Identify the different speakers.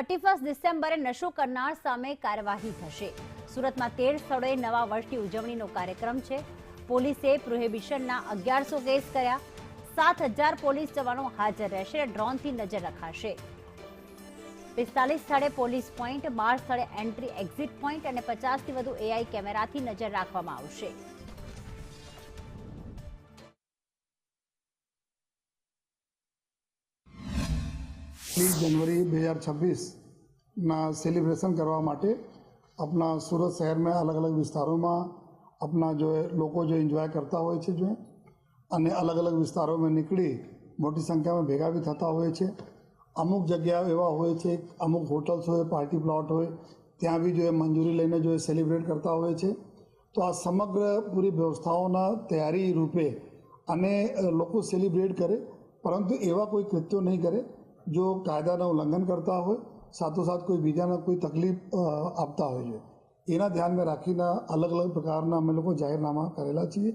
Speaker 1: 31 ડિસેમ્બરે નશો કરનાર સામે કાર્યવાહી થશે। સુરતમાં 13 સ્થળોએ નવા વર્ષની ઉજવણીનો કાર્યક્રમ છે। પોલીસે પ્રોહિબિશનના 1100 કેસ કર્યા। 7000 પોલીસ જવાનો હાજર રહેશે। ડ્રોનથી નજર રખાશે। 45 સ્થળે પોલીસ પોઈન્ટ, 12 સ્થળે એન્ટ્રી એક્ઝિટ પોઈન્ટ અને 50થી વધુ એઆઈ કેમેરાથી નજર રાખવામાં આવશે।
Speaker 2: 30 जनवरी 2026 सेलिब्रेशन करवा माटे अपना सूरत शहर में अलग अलग विस्तारों में अपना जो है लोग जो एंजॉय करता हो जो है अलग अलग विस्तारों में निकली मोटी संख्या में भेगा भी थता हो। अमुक जगह एवं हो, अमुक होटल्स हो, पार्टी प्लॉट हो, त्या भी जो है मंजूरी लईने जो है सेलिब्रेट करता हो। तो आ समग्र पूरी व्यवस्थाओं तैयारी रूपे अने लोग सेलिब्रेट करे, परंतु एवं कोई कृत्यों नहीं करे जो कायदा उल्लंघन करता हो, साथोसाथ कोई बीजाने कोई तकलीफ आपता हो। एना ध्यान में राखीने अलग अलग प्रकारना अमे लोग जाहिरनामा करेला छीए।